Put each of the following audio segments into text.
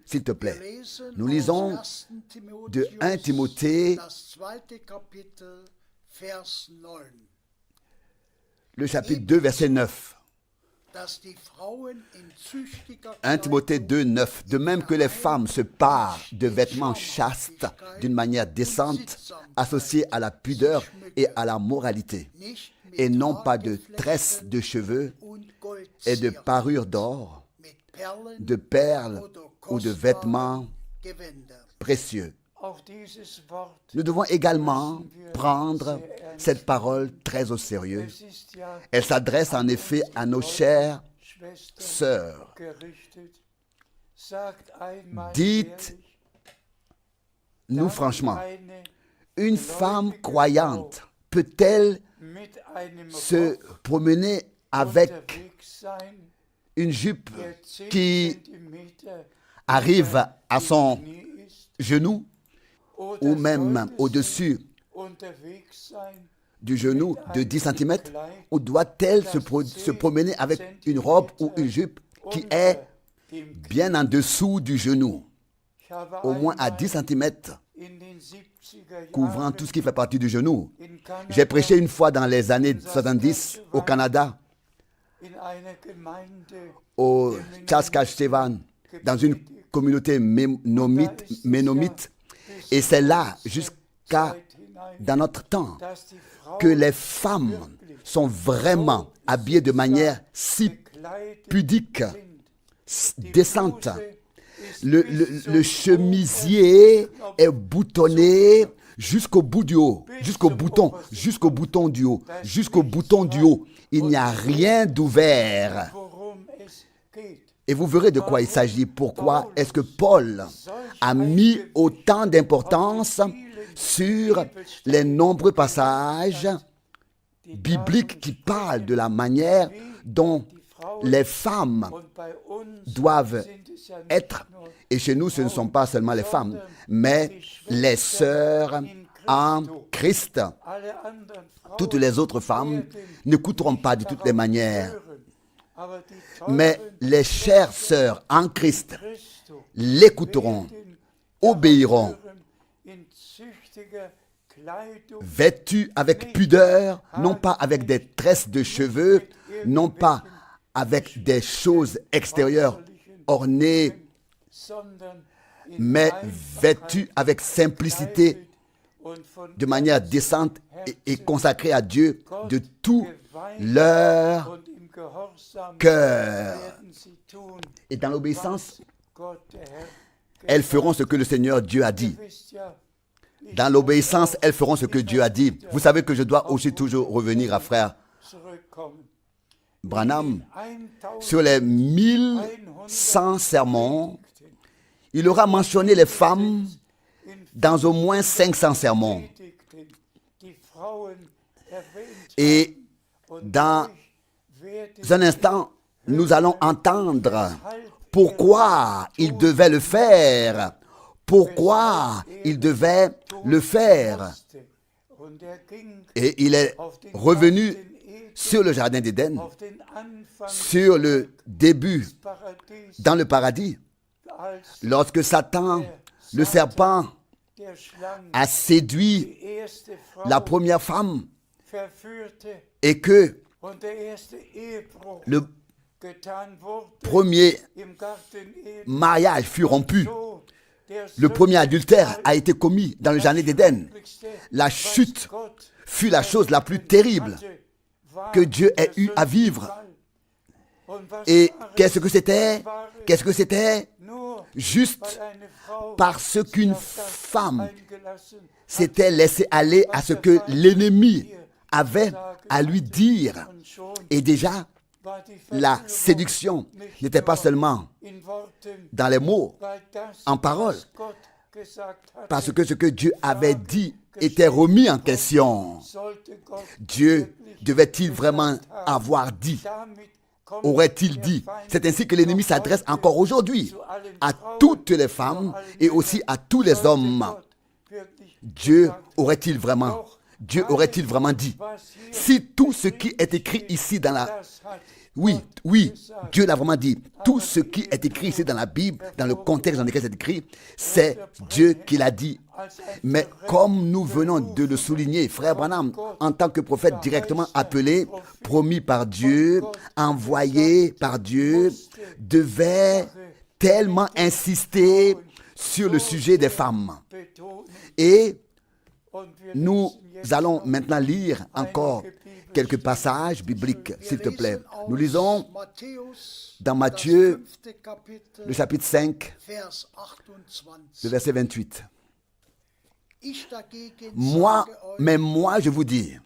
S'il te plaît, nous lisons de 1 Timothée, le chapitre 2, verset 9. 1 Timothée 2, 9. De même que les femmes se parent de vêtements chastes d'une manière décente, associés à la pudeur et à la moralité, et non pas de tresses de cheveux et de parures d'or, de perles ou de vêtements précieux. Nous devons également prendre cette parole très au sérieux. Elle s'adresse en effet à nos chères sœurs. Dites-nous franchement, une femme croyante peut-elle se promener avec une jupe qui arrive à son genou ou même au-dessus du genou de 10 cm, ou doit-elle se promener avec une robe ou une jupe qui est bien en dessous du genou, au moins à 10 cm, couvrant tout ce qui fait partie du genou? J'ai prêché une fois dans les années 70 au Canada, au Saskatchewan, dans une communauté ménomite, et c'est là, jusqu'à dans notre temps, que les femmes sont vraiment habillées de manière si pudique, décente. Le chemisier est boutonné jusqu'au bout du haut, jusqu'au bouton du haut, jusqu'au bouton du haut. Il n'y a rien d'ouvert. Et vous verrez de quoi il s'agit. Pourquoi est-ce que Paul a mis autant d'importance sur les nombreux passages bibliques qui parlent de la manière dont les femmes doivent être? Et chez nous, ce ne sont pas seulement les femmes, mais les sœurs en Christ. Toutes les autres femmes n'écouteront pas de toutes les manières. Mais les chères sœurs en Christ l'écouteront, obéiront, vêtues avec pudeur, non pas avec des tresses de cheveux, non pas avec des choses extérieures ornées, mais vêtues avec simplicité, de manière décente et consacrées à Dieu de tout leur cœur. Et dans l'obéissance, elles feront ce que le Seigneur Dieu a dit. Dans l'obéissance, elles feront ce que Dieu a dit. Vous savez que je dois aussi toujours revenir à frère Branham. Sur les 1100 sermons, il aura mentionné les femmes dans au moins 500 sermons. Et dans un instant, nous allons entendre pourquoi il devait le faire. Pourquoi il devait le faire. Et il est revenu sur le jardin d'Éden, sur le début dans le paradis, lorsque Satan, le serpent, a séduit la première femme et que le premier mariage fut rompu. Le premier adultère a été commis dans le jardin d'Éden. La chute fut la chose la plus terrible que Dieu ait eu à vivre. Et qu'est-ce que c'était? Qu'est-ce que c'était? Juste parce qu'une femme s'était laissée aller à ce que l'ennemi avait à lui dire. Et déjà, la séduction n'était pas seulement dans les mots, en paroles, parce que ce que Dieu avait dit était remis en question. Dieu devait-il vraiment avoir dit? Aurait-il dit? C'est ainsi que l'ennemi s'adresse encore aujourd'hui à toutes les femmes et aussi à tous les hommes. Dieu aurait-il vraiment dit? Si tout ce qui est écrit ici dans la Oui, oui, Dieu l'a vraiment dit. Tout ce qui est écrit ici dans la Bible, dans le contexte dans lequel c'est écrit, c'est Dieu qui l'a dit. Mais comme nous venons de le souligner, frère Branham, en tant que prophète directement appelé, promis par Dieu, envoyé par Dieu, devait tellement insister sur le sujet des femmes. Et nous allons maintenant lire encore quelques passages bibliques, s'il te plaît. Nous lisons dans Matthieu, le chapitre 5, le verset 28. Moi, je vous dis,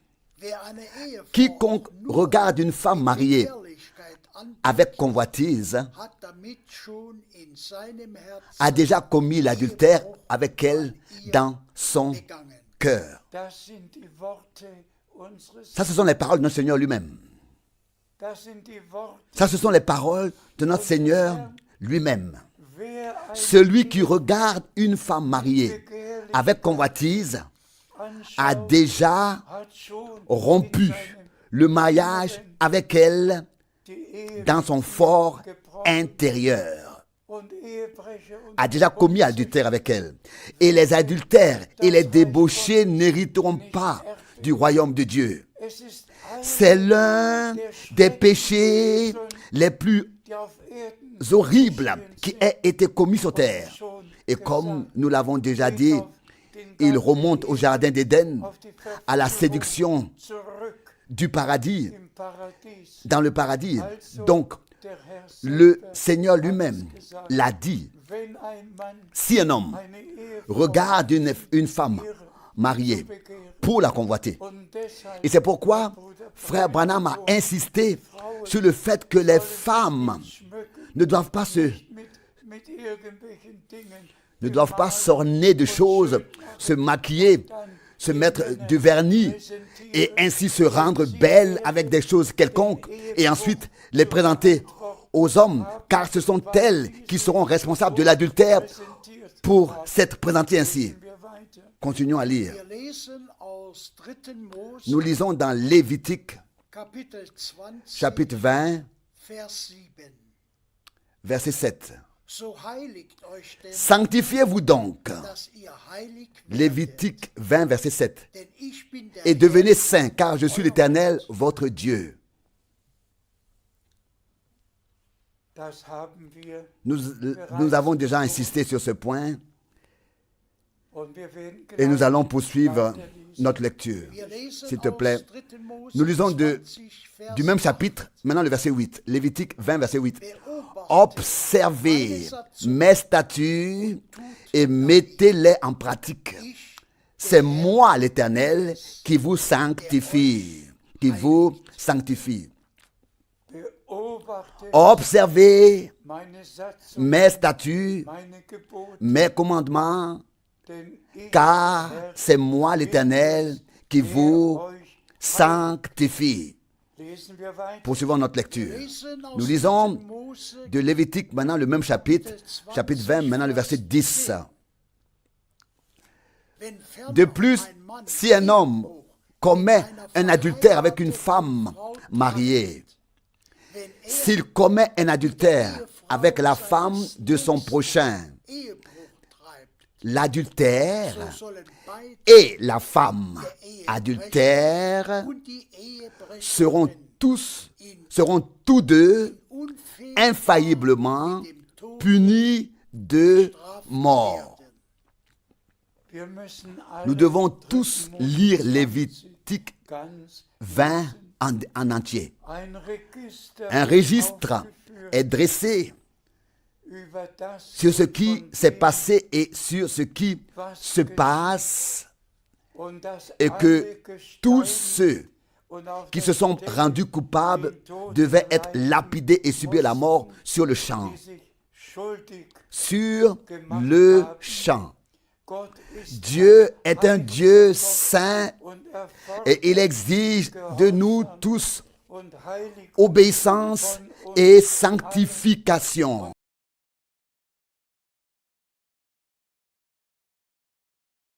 quiconque regarde une femme mariée avec convoitise a déjà commis l'adultère avec elle dans son cœur. Ça, ce sont les paroles de notre Seigneur lui-même. Ça, ce sont les paroles de notre Seigneur lui-même. Celui qui regarde une femme mariée avec convoitise a déjà rompu le mariage avec elle dans son fort intérieur. A déjà commis l'adultère avec elle. Et les adultères et les débauchés n'hériteront pas du royaume de Dieu. C'est l'un des péchés les plus horribles qui ait été commis sur terre. Et comme nous l'avons déjà dit, il remonte au jardin d'Éden, à la séduction du paradis, dans le paradis. Donc, le Seigneur lui-même l'a dit. Si un homme regarde une femme mariée pour la convoiter, et c'est pourquoi frère Branham a insisté sur le fait que les femmes ne doivent pas s'orner de choses, se maquiller, se mettre du vernis et ainsi se rendre belles avec des choses quelconques et ensuite les présenter aux hommes, car ce sont elles qui seront responsables de l'adultère pour s'être présentées ainsi. Continuons à lire. Nous lisons dans Lévitique, chapitre 20, verset 7. Sanctifiez-vous donc, Lévitique 20, verset 7, et devenez saints, car je suis l'Éternel, votre Dieu. Nous avons déjà insisté sur ce point et nous allons poursuivre notre lecture. S'il te plaît, nous lisons du même chapitre, maintenant le verset 8, Lévitique 20, verset 8. Observez mes statuts et mettez-les en pratique. C'est moi, l'Éternel, qui vous sanctifie. Observez mes statuts, mes commandements, car c'est moi, l'Éternel, qui vous sanctifie. Poursuivons notre lecture. Nous lisons de Lévitique maintenant le même chapitre, chapitre 20, maintenant le verset 10. De plus, si un homme commet un adultère avec une femme mariée, s'il commet un adultère avec la femme de son prochain, l'adultère et la femme adultère seront tous deux infailliblement punis de mort. Nous devons tous lire Lévitique 20 en entier. Un registre est dressé sur ce qui s'est passé et sur ce qui se passe, et que tous ceux qui se sont rendus coupables devaient être lapidés et subir la mort sur le champ. Sur le champ. Dieu est un Dieu saint et il exige de nous tous obéissance et sanctification.